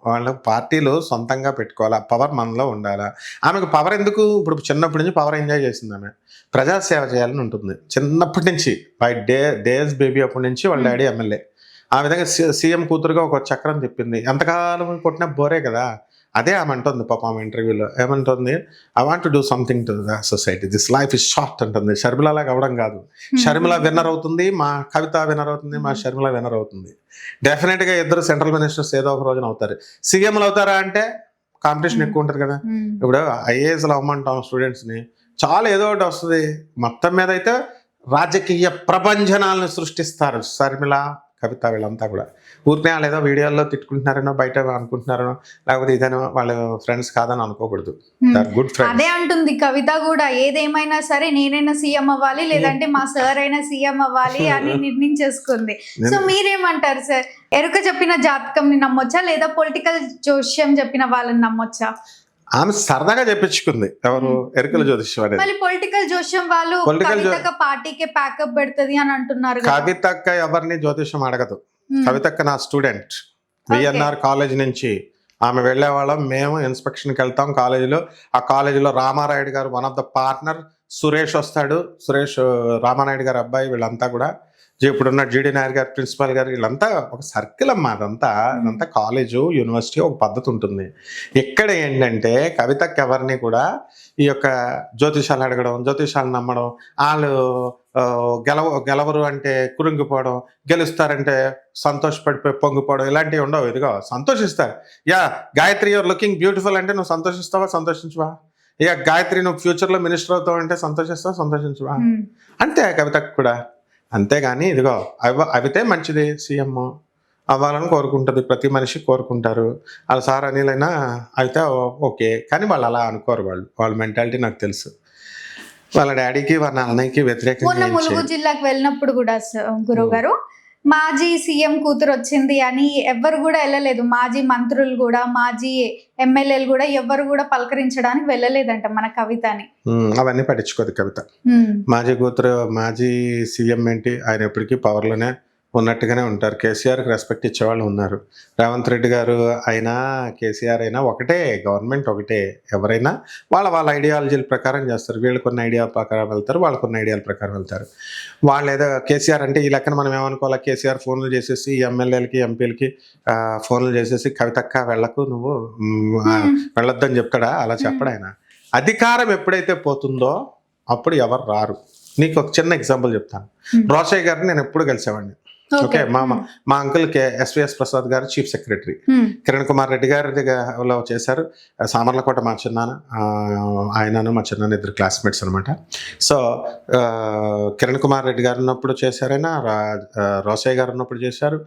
వాళ్ళ పార్టీలు సొంతంగా పెట్టుకోవాలా, పవర్ మనలో ఉండాలా. ఆమెకు పవర్ ఎందుకు? ఇప్పుడు చిన్నప్పటి నుంచి పవర్ ఎంజాయ్ చేసింది. ఆమె ప్రజాసేవ చేయాలని ఉంటుంది చిన్నప్పటి నుంచి. బై డేస్ బేబీ అప్పటి నుంచి వాళ్ళ డాడీ ఎమ్మెల్యే. ఆ విధంగా సీఎం కూతురుగా ఒక చక్రం తిప్పింది. ఎంతకాలం కొట్టినా బోరే కదా. అదే ఆమె అంటుంది పాప ఆమె ఇంటర్వ్యూలో. ఏమంటుంది? I want to do something to the society, this life is short అంటుంది. షర్మిలలాగా అవ్వడం కాదు. షర్మిల విన్నర్ అవుతుంది, మా కవిత విన్నర్ అవుతుంది, మా షర్మిల విన్నర్ అవుతుంది. డెఫినెట్గా ఇద్దరు సెంట్రల్ మినిస్టర్స్ ఏదో ఒక రోజున అవుతారు. సీఎంలు అవుతారా అంటే కాంపిటీషన్ ఎక్కువ ఉంటుంది కదా. ఇప్పుడు ఐఏఎస్లు అవ్వమంటాం స్టూడెంట్స్ని, చాలా ఏదో ఒకటి వస్తుంది. మొత్తం మీద అయితే రాజకీయ ప్రభంజనాలను సృష్టిస్తారు శర్మిల, కవిత వీళ్ళంతా కూడా. ఊరికే వాళ్ళు ఏదో వీడియోల్లో తిట్టుకుంటున్నారనో బయట అనుకుంటున్నారనో లేకపోతే ఇదనో వాళ్ళ ఫ్రెండ్స్ కాదని అనుకోకూడదు. Good friends. అదే అంటుంది కవిత కూడా, ఏదేమైనా సరే నేనైనా సీఎం అవ్వాలి లేదంటే మా సార్ అయినా సీఎం అవ్వాలి అని నిర్ణయించేసుకుంది. సో మీరేమంటారు సార్? ఎరుక చెప్పిన జాతకంని నమ్మొచ్చా లేదా పొలిటికల్ జోష్యం చెప్పిన వాళ్ళని నమ్మొచ్చా? ఆమె సరదాగా చెప్పించుకుంది. ఎవరు? ఎరుకల జ్యోతిష్యం అనేది. మళ్ళీ పొలిటికల్ జోష్యం వాళ్ళు కవితక్క పార్టీకే ప్యాకప్ పెడుతుంది అని అంటున్నారు. కవితక్క ఎవరిని జ్యోతిష్యం అడగదు. కవితక్క నా స్టూడెంట్. విఎన్ఆర్ కాలేజ్ నుంచి ఆమె వెళ్ళేవాళ్ళం. మేము ఇన్స్పెక్షన్కి వెళ్తాం కాలేజీలో. ఆ కాలేజీలో రామారాయుడు గారు one of the partner, Suresh వస్తాడు. సురేష్ రామానాయుడు గారు అబ్బాయి. వీళ్ళంతా కూడా ఇప్పుడున్న జీడి నాయర్ గారు ప్రిన్సిపాల్ గారు వీళ్ళంతా ఒక సర్కిల్ అమ్మా. అదంతా కాలేజు, యూనివర్సిటీ ఒక పద్ధతి ఉంటుంది. ఇక్కడ ఏంటంటే కవితకి ఎవరిని కూడా ఈ యొక్క జ్యోతిషాలు అడగడం, జ్యోతిషాలు నమ్మడం, వాళ్ళు గెలవరు అంటే కురింగిపోవడం, గెలుస్తారంటే సంతోషపడిపోయి పొంగిపోవడం ఇలాంటివి ఉండవు. ఇదిగో సంతోషిస్తారు. Yeah Gayatri your looking beautiful అంటే నువ్వు సంతోషిస్తావా? సంతోషించువా? ఇక గాయత్రి నువ్వు ఫ్యూచర్లో మినిస్టర్ అవుతావు అంటే సంతోషిస్తావా? సంతోషించువా? అంతే కవితకు కూడా. అంతేగాని ఇదిగో అవితే మంచిది, సీఎం అవ్వాలని కోరుకుంటుంది. ప్రతి మనిషి కోరుకుంటారు. వాళ్ళ సార్ అనిలైనా అయితే ఓకే, కానీ వాళ్ళు అలా అనుకోరు. వాళ్ళ మెంటాలిటీ నాకు తెలుసు. వాళ్ళ డాడీకి వాళ్ళ అన్నయ్యకి వ్యతిరేకంగా. ములుగు జిల్లాకు వెళ్ళినప్పుడు కూడా గురువు గారు మాజీ సీఎం కూతురు వచ్చింది అని ఎవ్వరు కూడా వెళ్ళలేదు. మాజీ మంత్రులు కూడా, మాజీ ఎమ్మెల్యేలు కూడా ఎవ్వరు కూడా పలకరించడానికి వెళ్ళలేదంట మన కవితని. అవన్నీ పట్టించుకోదు కవిత. మాజీ కూతురు, మాజీ సీఎం ఏంటి, ఆయన ఎప్పటికీ పవర్లోనే ఉన్నట్టుగానే ఉంటారు. కేసీఆర్కి రెస్పెక్ట్ ఇచ్చేవాళ్ళు ఉన్నారు. రేవంత్ రెడ్డి గారు అయినా కేసీఆర్ అయినా ఒకటే, గవర్నమెంట్ ఒకటే. ఎవరైనా వాళ్ళ ఐడియాలజీల ప్రకారం చేస్తారు. వీళ్ళు కొన్ని ఐడియా ప్రకారం వెళ్తారు, వాళ్ళు కొన్ని ఐడియాల ప్రకారం వెళ్తారు. వాళ్ళు ఏదో కేసీఆర్ అంటే ఈ లెక్కన మనం ఏమనుకోవాలి, కేసీఆర్ ఫోన్లు చేసేసి ఎమ్మెల్యేలకి ఎంపీలకి ఫోన్లు చేసేసి కవితక్క వెళ్ళకు, నువ్వు వెళ్ళొద్దని చెప్తాడా? అలా చెప్పడు ఆయన. అధికారం ఎప్పుడైతే పోతుందో అప్పుడు ఎవరు రారు. నీకు ఒక చిన్న ఎగ్జాంపుల్ చెప్తాను. రోషయ్య గారిని నేను ఎప్పుడు కలిసేవాడిని. ఓకే, మా అంకుల్ ఎస్విఎస్ ప్రసాద్ గారు చీఫ్ సెక్రటరీ. కిరణ్ కుమార్ రెడ్డి గారి దగ్గర చేశారు. సామర్లకోట మా చిన్నాన్న, ఆయనను మా చిన్నాన్న ఇద్దరు క్లాస్మేట్స్ అనమాట. సో కిరణ్ కుమార్ రెడ్డి గారు ఉన్నప్పుడు చేశారైనా, రోసయ్య గారు ఉన్నప్పుడు చేశారు,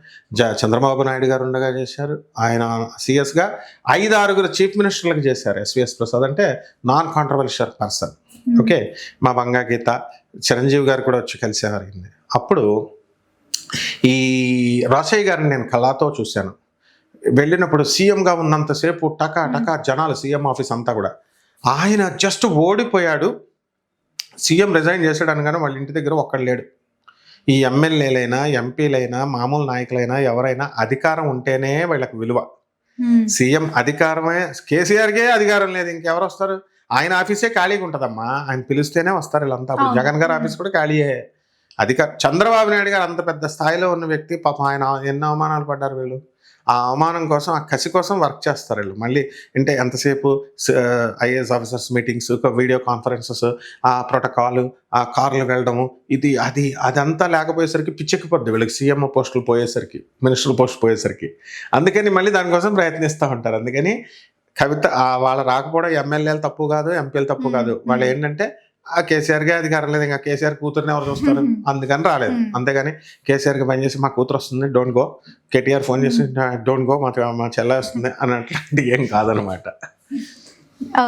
చంద్రబాబు నాయుడు గారు ఉండగా చేశారు. ఆయన సిఎస్గా 5-6 చీఫ్ మినిస్టర్లకు చేశారు. ఎస్విఎస్ ప్రసాద్ అంటే నాన్ కాంట్రవర్షియల్ పర్సన్. ఓకే, మా బంగా గీత, చిరంజీవి గారు కూడా వచ్చి కలిసేవారు. అప్పుడు ఈ రాజయ్య గారిని నేను కళతో చూశాను. వెళ్ళినప్పుడు సీఎంగా ఉన్నంతసేపు టకా జనాలు, సీఎం ఆఫీస్ అంతా కూడా. ఆయన జస్ట్ ఓడిపోయాడు, సీఎం రిజైన్ చేశాడు అనగానే వాళ్ళ ఇంటి దగ్గర ఒక్కడు లేడు. ఈ ఎమ్మెల్యేలైనా, ఎంపీలైనా, మామూలు నాయకులైనా ఎవరైనా అధికారం ఉంటేనే వీళ్ళకి విలువ. సీఎం అధికారమే, కేసీఆర్కే అధికారం లేదు, ఇంకెవరు వస్తారు? ఆయన ఆఫీసే ఖాళీగా ఉంటుందమ్మా, ఆయన పిలిస్తేనే వస్తారు వీళ్ళంతా. అప్పుడు జగన్ గారి ఆఫీస్ కూడా ఖాళీయే. చంద్రబాబు నాయుడు గారు అంత పెద్ద స్థాయిలో ఉన్న వ్యక్తి, పాపం ఆయన ఎన్నో అవమానాలు పడ్డారు. వీళ్ళు ఆ అవమానం కోసం, ఆ కసి కోసం వర్క్ చేస్తారు వీళ్ళు. మళ్ళీ అంటే ఎంతసేపు IAS officers meetings, video conferences, ఆ ప్రోటోకాల్, ఆ కార్లు వెళ్ళడము, అదంతా లేకపోయేసరికి పిచ్చెక్కిపోద్ది వీళ్ళకి. సీఎం పోస్టులు పోయేసరికి, మినిస్టర్ పోస్ట్ పోయేసరికి. అందుకని మళ్ళీ దానికోసం ప్రయత్నిస్తూ ఉంటారు. అందుకని కవిత వాళ్ళ రాకపోవడం ఎమ్మెల్యేలు తప్పు కాదు, ఎంపీలు తప్పు కాదు. వాళ్ళు ఏంటంటే ఆ కేసీఆర్కే అధికారం లేదు, ఇంకా కేసీఆర్ కూతురుని ఎవరు చూస్తారు, అందుకని రాలేదు. అంతేగాని కేసీఆర్కి పనిచేసి మా కూతురు వస్తుంది, డోంట్ గో, కేటీఆర్ ఫోన్ చేసి డోంట్ గో, మా చెల్ల వస్తుంది అన్నట్లాంటి ఏం కాదనమాట.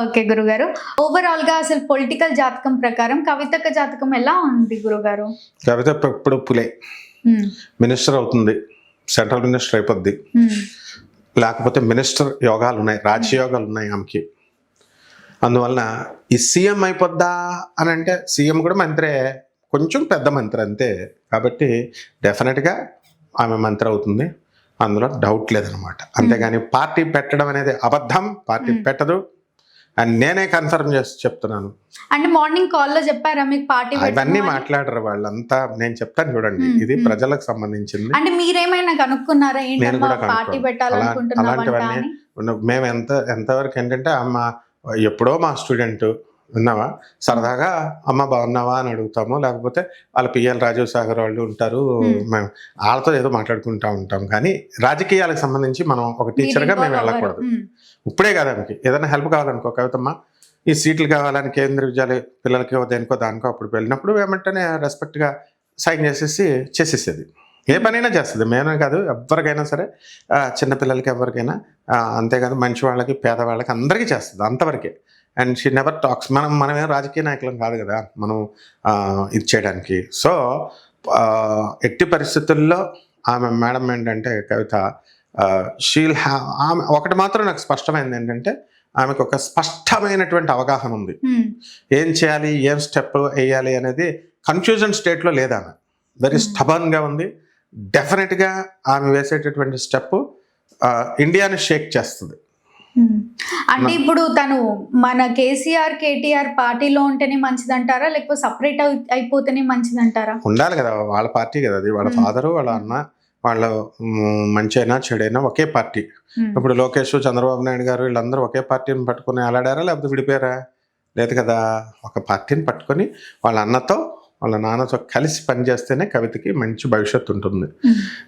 ఓకే గురుగారు, ఓవరాల్ గా అసలు పొలిటికల్ జాతకం ప్రకారం కవితక్క జాతకం ఎలా ఉంది గురుగారు? కవిత ఇప్పుడు పులే మినిస్టర్ అవుతుంది, సెంట్రల్ మినిస్టర్ అయిపోద్ది. లేకపోతే మినిస్టర్ యోగాలు ఉన్నాయి, రాజ్యయోగాలు ఉన్నాయి ఆమెకి. అందువలన ఈ సీఎం అయిపోద్దా అని అంటే, సీఎం కూడా మంత్రే, కొంచెం పెద్ద మంత్రి అంతే. కాబట్టి డెఫినెట్గా ఆమె మంత్రి అవుతుంది, అందులో డౌట్ లేదనమాట. అంతేగాని పార్టీ పెట్టడం అనేది అబద్ధం, పార్టీ పెట్టదు అని నేనే కన్ఫర్మ్ చేసి చెప్తున్నాను. అంటే మార్నింగ్ కాల్లో చెప్పారా మీకు పార్టీ? ఇవన్నీ మాట్లాడరు వాళ్ళంతా, నేను చెప్తాను చూడండి, ఇది ప్రజలకు సంబంధించింది. అంటే మీరేమైనా కనుక్కున్నారా? నేను కూడా అలాంటివన్నీ మేము ఎంతవరకు ఏంటంటే, ఎప్పుడో మా స్టూడెంట్ విన్నావా, సరదాగా అమ్మ బాగున్నావా అని అడుగుతాము, లేకపోతే వాళ్ళ పిఎల్ రాజీవ్ సాగర్ వాళ్ళు ఉంటారు, మేము వాళ్ళతో ఏదో మాట్లాడుకుంటూ ఉంటాం. కానీ రాజకీయాలకు సంబంధించి మనం ఒక టీచర్గా మేము వెళ్ళకూడదు. ఇప్పుడే కదా మీకు ఏదైనా హెల్ప్ కావాలనుకో, కవితమ్మ ఈ సీట్లు కావాలని కేంద్ర విద్యాలయ పిల్లలకి దేనికో దానికో అప్పుడు వెళ్ళినప్పుడు ఏమంటేనే రెస్పెక్ట్గా సైన్ చేసేసేది. ఏ పనైనా చేస్తుంది, మేమే కాదు ఎవరికైనా సరే, చిన్నపిల్లలకి ఎవరికైనా, అంతేకాదు మంచి వాళ్ళకి పేదవాళ్ళకి అందరికీ చేస్తుంది, అంతవరకే. And she never talks. మనమేం రాజకీయ నాయకులం కాదు కదా మనం ఇది చేయడానికి. సో ఎట్టి పరిస్థితుల్లో ఆమె మేడం ఏంటంటే కవిత షీల్ హ్యావ్, ఆమె ఒకటి మాత్రం నాకు స్పష్టమైంది ఏంటంటే ఆమెకు ఒక స్పష్టమైనటువంటి అవగాహన ఉంది, ఏం చేయాలి, ఏం స్టెప్ వేయాలి అనేది కన్ఫ్యూజన్ స్టేట్లో లేదు. ఆమె వెరీ స్టబర్న్గా ఉంది. డెఫినెట్గా ఆమె వేసేటటువంటి స్టెప్ ఇండియాని షేక్ చేస్తుంది. అంటే ఇప్పుడు తను మన కేసీఆర్ కేటీఆర్ పార్టీలో ఉంటేనే మంచిదంటారా, లేకపోతే సపరేట్ అయిపోతేనే మంచిదంటారా? ఉండాలి కదా, వాళ్ళ పార్టీ కదా అది, వాళ్ళ ఫాదరు వాళ్ళ అన్న, వాళ్ళ మంచి అయినా చెడైనా ఒకే పార్టీ. ఇప్పుడు లోకేష్, చంద్రబాబు నాయుడు గారు వీళ్ళందరూ ఒకే పార్టీని పట్టుకుని అలాడారా, లేకపోతే విడిపోయారా? లేదు కదా, ఒక పార్టీని పట్టుకొని వాళ్ళ అన్నతో వాళ్ళ నాన్నతో కలిసి పనిచేస్తేనే కవితకి మంచి భవిష్యత్తు ఉంటుంది.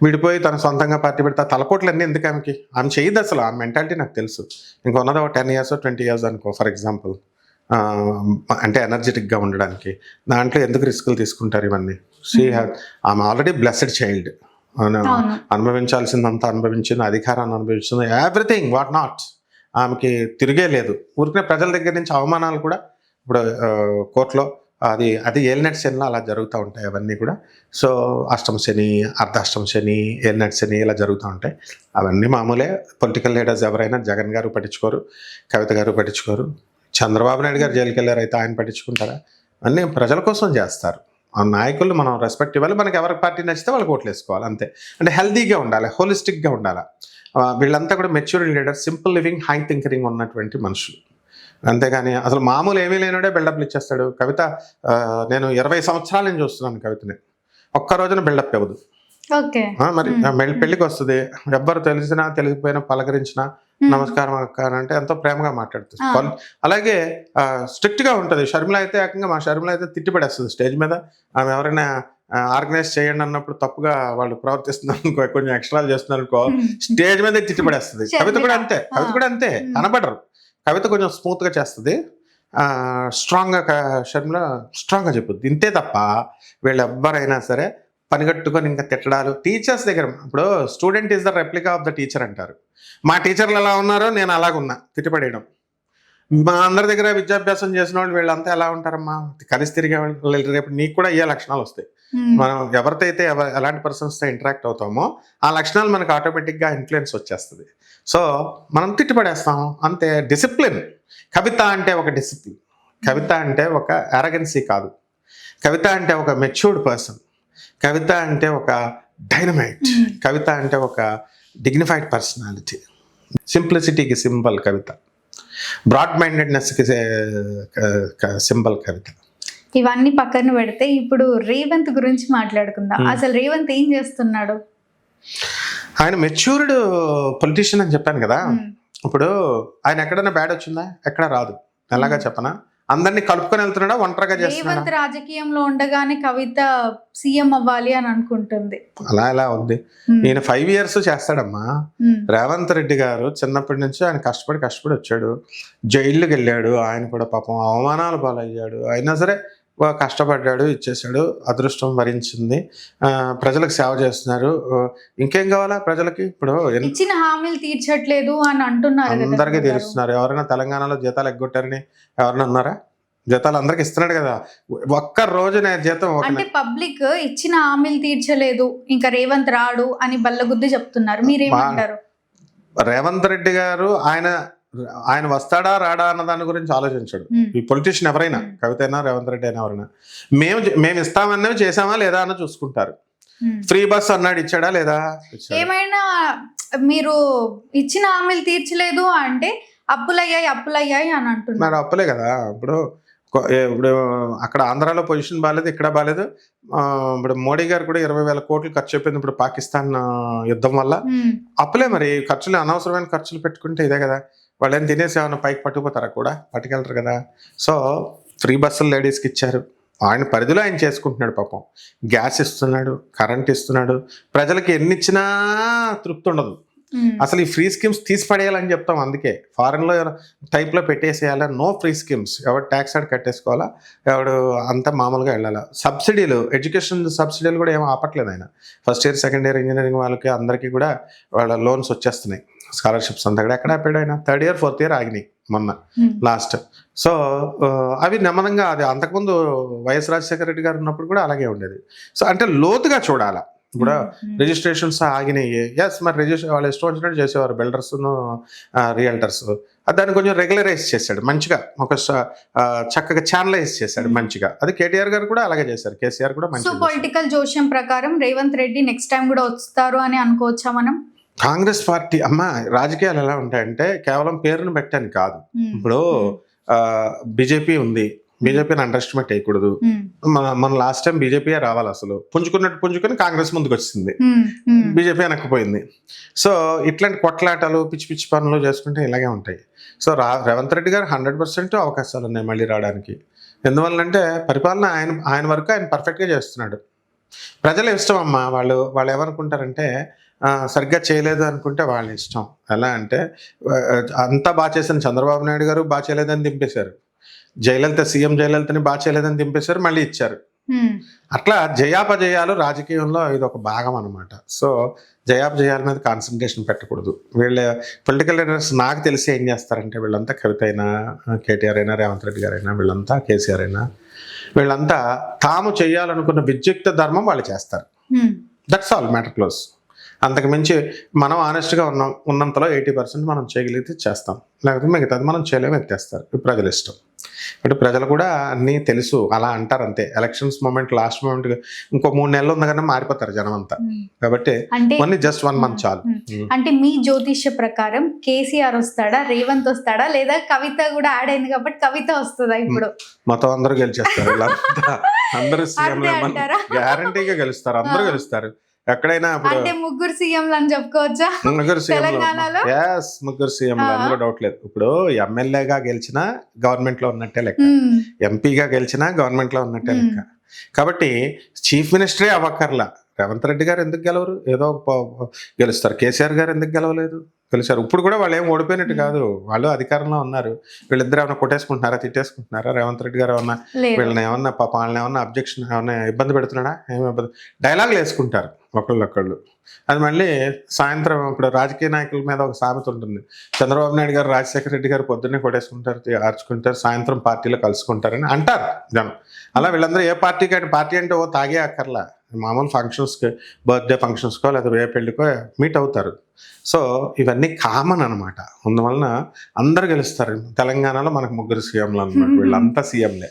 విడిపోయి తన సొంతంగా పార్టీ పెడితే తలపోట్లన్నీ ఎందుకు ఆమెకి? ఆమె చేయదు అసలు. ఆ మెంటాలిటీ నాకు తెలుసు. ఇంకొన్నది ఒక 10 years 20 years అనుకో ఫర్ ఎగ్జాంపుల్, అంటే ఎనర్జెటిక్గా ఉండడానికి. దాంట్లో ఎందుకు రిస్కులు తీసుకుంటారు ఇవన్నీ? ఆమె ఆల్రెడీ బ్లెస్డ్ చైల్డ్, అనుభవించాల్సిందంతా అనుభవించింది, అధికారాన్ని అనుభవించింది, ఎవ్రీథింగ్ వాట్ నాట్. ఆమెకి తిరిగే లేదు. ఊరికే ప్రజల దగ్గర నుంచి అవమానాలు కూడా ఇప్పుడు కోర్టులో అది ఏలినట్ శనిలో అలా జరుగుతూ ఉంటాయి అవన్నీ కూడా. సో అష్టమ శని, అర్ధాష్టమ శని, ఏలినట్ శని ఇలా జరుగుతూ ఉంటాయి. అవన్నీ మామూలే. పొలిటికల్ లీడర్స్ ఎవరైనా, జగన్ గారు పట్టించుకోరు, కవిత గారు పట్టించుకోరు, చంద్రబాబు నాయుడు గారు జైలుకి వెళ్ళారు, అయితే ఆయన పట్టించుకుంటారా? అన్నీ ప్రజల కోసం చేస్తారు. ఆ నాయకులు మనం రెస్పెక్ట్ ఇవ్వాలి, మనకి ఎవరికి పార్టీ నచ్చితే వాళ్ళకి ఓట్లు వేసుకోవాలి, అంతే. అంటే హెల్తీగా ఉండాలి, హోలిస్టిక్గా ఉండాలి. వీళ్ళంతా కూడా mature leader, simple living, high thinking ఉన్నటువంటి మనుషులు. అంతేగాని అసలు మామూలు ఏమీ లేనివాడే బిల్డప్లు ఇచ్చేస్తాడు. కవిత నేను 20 సంవత్సరాల నుంచి చూస్తున్నాను కవితని, ఒక్క రోజున బిల్డప్ ఇవ్వదు. మరి పెళ్లికి వస్తుంది, ఎవ్వరు తెలిసినా తెలియకపోయినా పలకరించినా నమస్కారం అక్క అంటే ఎంతో ప్రేమగా మాట్లాడుతుంది. అలాగే స్ట్రిక్ట్ గా ఉంటుంది. షర్మిల అయితే ఏకంగా, మా షర్మిల అయితే తిట్టిపడేస్తుంది స్టేజ్ మీద. ఆమె ఎవరైనా ఆర్గనైజ్ చేయండి అన్నప్పుడు తప్పుగా వాళ్ళు ప్రవర్తిస్తున్నారు అనుకో, కొంచెం ఎక్స్ట్రాలు చేస్తున్నారు అనుకో, స్టేజ్ మీద తిట్టిపడేస్తుంది. కవిత కూడా అంతే, కనబడరు. కవిత కొంచెం స్మూత్గా చేస్తుంది, స్ట్రాంగ్గా. షర్మిల స్ట్రాంగ్గా చెప్పుద్ది, ఇంతే తప్ప వీళ్ళు ఎవ్వరైనా సరే పనిగట్టుకొని ఇంకా తిట్టడాలు. టీచర్స్ దగ్గర ఇప్పుడు student is the replica of the teacher అంటారు. మా టీచర్లు ఎలా ఉన్నారో నేను అలాగున్నా, తిట్టిపడేయడం. మా అందరి దగ్గర విద్యాభ్యాసం చేసిన వాళ్ళు వీళ్ళంతా ఎలా ఉంటారమ్మా, కలిసి తిరిగే వాళ్ళు. రేపు నీకు కూడా ఏ లక్షణాలు వస్తాయి. మనం ఎవరితో అయితే ఎలాంటి పర్సన్స్తో ఇంటరాక్ట్ అవుతామో ఆ లక్షణాలు మనకు ఆటోమేటిక్గా ఇన్ఫ్లుయెన్స్ వచ్చేస్తుంది. సో మనం తిట్టిపడేస్తాం, అంతే. డిసిప్లిన్. కవిత అంటే ఒక డిసిప్లిన్, కవిత అంటే ఒక అరగెన్సీ కాదు, కవిత అంటే ఒక మెచ్యూర్డ్ పర్సన్, కవిత అంటే ఒక డైనమైట్, కవిత అంటే ఒక డిగ్నిఫైడ్ పర్సనాలిటీ, సింప్లిసిటీకి సింబల్ కవిత, బ్రాడ్ మైండెడ్నెస్కి సింబల్ కవిత. ఇవన్నీ పక్కన పెడితే ఇప్పుడు రేవంత్ గురించి మాట్లాడుకుందాం. అసలు రేవంత్ ఏం చేస్తున్నాడు? ఆయన మెచ్యూర్డ్ పొలిటీషియన్ అని చెప్పాను కదా. ఇప్పుడు ఆయన ఎక్కడైనా బ్యాడ్ వచ్చిందా? ఎక్కడ రాదు. ఎలాగా చెప్పనా, అందరినీ కలుపుకొని వెళ్తున్నాడా, ఒంటరిగా చేస్తున్నాడా? రేవంత్ రాజకీయంలో ఉండగానే కవిత సీఎం అవ్వాలి అని అనుకుంటుంది. అలా ఎలా ఉంది? ఈయన 5 years చేస్తాడమ్మా. రేవంత్ రెడ్డి గారు చిన్నప్పటి నుంచి ఆయన కష్టపడి వచ్చాడు, జైలుకి వెళ్ళాడు. ఆయన కూడా పాపం అవమానాలు పాలయ్యాడు. అయినా సరే కష్టపడ్డాడు, ఇచ్చేసాడు, అదృష్టం వరించింది, ప్రజలకు సేవ చేస్తున్నారు. ఇంకేం కావాలా ప్రజలకి? ఇప్పుడు ఇచ్చిన హామీలు తీర్చట్లేదు అని అంటున్నారు, అందరికీ తీరుస్తున్నారు. ఎవరైనా తెలంగాణలో జీతాలు ఎగ్గొట్టారని ఎవరైనా ఉన్నారా? జీతాలు అందరికి ఇస్తున్నాడు కదా. ఒక్క రోజు నేను జీతం అంటే పబ్లిక్ ఇచ్చిన హామీలు తీర్చలేదు, ఇంకా రేవంత్ రాడు అని బల్లగుద్ది చెప్తున్నారు. మీరేమంటారు? రేవంత్ రెడ్డి గారు ఆయన వస్తాడా రాడా అన్న దాని గురించి ఆలోచించాడు. ఈ పొలిటీషియన్ ఎవరైనా, కవిత అయినా రేవంత్ రెడ్డి అయినా ఎవరైనా, మేము ఇస్తామన్నవి చేసామా లేదా అని చూసుకుంటారు. ఫ్రీ బస్ అన్నాడు, ఇచ్చాడా లేదా? ఏమైనా మీరు ఇచ్చిన హామీలు తీర్చలేదు అంటే అప్పులయ్యాయి అని అంటున్నారు. మరి అప్పులే కదా. ఇప్పుడు అక్కడ ఆంధ్రాలో పొజిషన్ బాగాలేదు, ఇక్కడ బాగాలేదు. ఇప్పుడు మోడీ గారు కూడా 20,000 కోట్లు ఖర్చు అయిపోయింది ఇప్పుడు పాకిస్తాన్ యుద్ధం వల్ల. అప్పులే మరి. ఖర్చులు, అనవసరమైన ఖర్చులు పెట్టుకుంటే ఇదే కదా. వాళ్ళు ఏం తినేసి ఏమైనా పైకి పట్టుకుపోతారా? కూడా పట్టుకెళ్తారు కదా. సో ఫ్రీ బస్సులు లేడీస్కి ఇచ్చారు, ఆయన పరిధిలో ఆయన చేసుకుంటున్నాడు పాపం. గ్యాస్ ఇస్తున్నాడు, కరెంట్ ఇస్తున్నాడు, ప్రజలకి ఎన్ని ఇచ్చినా తృప్తి ఉండదు. అసలు ఈ ఫ్రీ స్కీమ్స్ తీసి పడేయాలని చెప్తాం. అందుకే ఫారెన్లో టైప్లో పెట్టేసేయాలా, నో ఫ్రీ స్కీమ్స్, ఎవడు ట్యాక్స్ ఆడి కట్టేసుకోవాలా, ఎవడు అంతా మామూలుగా వెళ్ళాలా. సబ్సిడీలు, ఎడ్యుకేషన్ సబ్సిడీలు కూడా ఏమో ఆపట్లేదు ఆయన. First year second year engineering వాళ్ళకి అందరికీ కూడా వాళ్ళ లోన్స్ వచ్చేస్తున్నాయి, స్కాలర్షిప్స్ అంతా కూడా. ఎక్కడ ఆపాడు ఆయన? థర్డ్ ఇయర్ ఫోర్త్ ఇయర్ ఆగినాయి మొన్న లాస్ట్. సో అవి నెమ్మదంగా, అది అంతకుముందు వైఎస్ రాజశేఖర రెడ్డి గారు ఉన్నప్పుడు కూడా అలాగే ఉండేది. సో అంటే లోతుగా చూడాలా. ఇప్పుడు రిజిస్ట్రేషన్స్ ఆగినాయి, ఎస్, మరి వాళ్ళు ఇష్టం వచ్చినట్టు చేసేవారు బిల్డర్స్, రియల్టర్స్. దాన్ని కొంచెం రెగ్యులరైజ్ చేశాడు మంచిగా, ఒక చక్కగా ఛానలైజ్ చేశాడు మంచిగా. అది కేటీఆర్ గారు కూడా అలాగే చేశారు, కేసీఆర్ కూడా మంచిగా. సో పొలిటికల్ జోష్యం ప్రకారం రేవంత్ రెడ్డి నెక్స్ట్ టైం కూడా వస్తారు అని అనుకోవచ్చా మనం? కాంగ్రెస్ పార్టీ రాజకీయాలు ఎలా ఉంటాయంటే కేవలం పేరును పెట్టని కాదు. ఇప్పుడు బీజేపీ ఉంది, బీజేపీని అండర్ ఎస్టిమేట్ చేయకూడదు. మన లాస్ట్ టైం బీజేపీయే రావాలి, అసలు పుంజుకుని కాంగ్రెస్ ముందుకు వచ్చింది, బీజేపీ వెనక్కిపోయింది. సో ఇట్లాంటి కొట్లాటలు పిచ్చి పిచ్చి పనులు చేసుకుంటే ఇలాగే ఉంటాయి. సో రేవంత్ రెడ్డి గారు 100% అవకాశాలు ఉన్నాయి మళ్ళీ రావడానికి. ఎందువల్లంటే పరిపాలన ఆయన వరకు ఆయన పర్ఫెక్ట్గా చేస్తున్నాడు. ప్రజల ఇష్టం అమ్మా. వాళ్ళు ఏమనుకుంటారంటే సరిగ్గా చేయలేదు అనుకుంటే వాళ్ళ ఇష్టం. ఎలా అంటే అంతా బాగా చేసిన చంద్రబాబు నాయుడు గారు బాగా చేయలేదని దింపేశారు, జయలలిత, సీఎం జయలలితని బాగా చేయలేదని దింపేశారు, మళ్ళీ ఇచ్చారు. అట్లా జయాపజయాలు రాజకీయంలో ఇది ఒక భాగం అనమాట. సో జయాపజయాల మీద కాన్సన్ట్రేషన్ పెట్టకూడదు. వీళ్ళ పొలిటికల్ లీడర్స్ నాకు తెలిసి ఏం చేస్తారంటే, వీళ్ళంతా కవిత అయినా, కేటీఆర్ అయినా, రేవంత్ రెడ్డి గారైనా, వీళ్ళంతా కేసీఆర్ అయినా, వీళ్ళంతా తాము చేయాలనుకున్న విద్యుక్త ధర్మం వాళ్ళు చేస్తారు. That's all, matter close. అంతకు మించి మనం ఆనెస్ట్గా ఉన్నంతలో 80% మనం చేయగలిగితే చేస్తాం, లేకపోతే మిగతాది మనం చేయలేము, ఎత్తేస్తారు. ప్రజల ఇష్టం. అంటే ప్రజలు కూడా అన్నీ తెలుసు, అలా అంటారు అంతే. ఎలక్షన్స్ మూమెంట్, లాస్ట్ మూమెంట్, ఇంకో 3 నెలలు ఉంది కానీ మారిపోతారు జనం అంతా. కాబట్టి ఓన్లీ జస్ట్ 1 month చాలు. అంటే మీ జ్యోతిష్య ప్రకారం కేసీఆర్ వస్తాడా, రేవంత్ వస్తాడా, లేదా కవిత కూడా యాడ్ అయింది కాబట్టి కవిత వస్తుందా? ఇప్పుడు మొత్తం అందరూ గెలిచేస్తారు, అందరూ సీఎం గ్యారంటీగా గెలుస్తారు, అందరూ గెలుస్తారు. ఎక్కడైనా అంటే ముగ్గురు సీఎంలు అని చెప్పుకోవచ్చా? ముగ్గురు సీఎంలు, ఎస్, ముగ్గురు సీఎంలు, అందులో డౌట్ లేదు. ఇప్పుడు ఎమ్మెల్యేగా గెలిచినా గవర్నమెంట్ లో ఉన్నట్టే లెక్క, ఎంపీగా గెలిచినా గవర్నమెంట్ లో ఉన్నట్టే లెక్క. కాబట్టి చీఫ్ మినిస్టరే అవ్వక్కర్లా. రేవంత్ రెడ్డి గారు ఎందుకు గెలవరు? ఏదో గెలుస్తారు. కేసీఆర్ గారు ఎందుకు గెలవలేదు? గెలిచారు. ఇప్పుడు కూడా వాళ్ళు ఏం ఓడిపోయినట్టు కాదు, వాళ్ళు అధికారంలో ఉన్నారు. వీళ్ళిద్దరు ఏమైనా కొట్టేసుకుంటున్నారా, తిట్టేసుకుంటున్నారా? రేవంత్ రెడ్డి గారు ఏమన్నా వీళ్ళని ఏమన్నా వాళ్ళని ఏమన్నా అబ్జెక్షన్ ఏమన్నా ఇబ్బంది పెడుతున్నాడా? ఏమి ఇబ్బంది, డైలాగులు వేసుకుంటారు ఒకళ్ళు. అది మళ్ళీ సాయంత్రం ఇప్పుడు రాజకీయ నాయకుల మీద ఒక సామెత ఉంటుంది, చంద్రబాబు నాయుడు గారు, రాజశేఖర రెడ్డి గారు పొద్దున్నే కొట్టేసుకుంటారు, ఆర్చుకుంటారు, సాయంత్రం పార్టీలో కలుసుకుంటారని అంటారు జనం. అలా వీళ్ళందరూ ఏ పార్టీకి అంటే, పార్టీ అంటే ఓ తాగే అక్కర్లా, మామూలు ఫంక్షన్స్కి, బర్త్డే ఫంక్షన్స్కో లేదా ఏ పెళ్ళికో మీట్ అవుతారు. సో ఇవన్నీ కామన్ అనమాట. అందువలన అందరు గెలుస్తారు. తెలంగాణలో మనకు ముగ్గురు సీఎంలు అనమాట, వీళ్ళంతా సీఎంలే.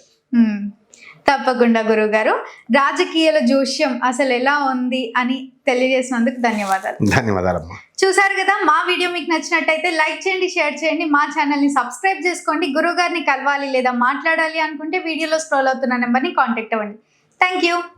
తప్పకుండా గురువు గారు, రాజకీయాల జోష్యం అసలు ఎలా ఉంది అని తెలియజేసినందుకు ధన్యవాదాలు. ధన్యవాదాలమ్మా. చూసారు కదా, మా వీడియో మీకు నచ్చినట్టయితే లైక్ చేయండి, షేర్ చేయండి, మా ఛానల్ని సబ్స్క్రైబ్ చేసుకోండి. గురువు గారిని కలవాలి లేదా మాట్లాడాలి అనుకుంటే వీడియోలో స్క్రోల్ అవుతున్న నెంబర్ని కాంటాక్ట్ అవ్వండి. Thank you.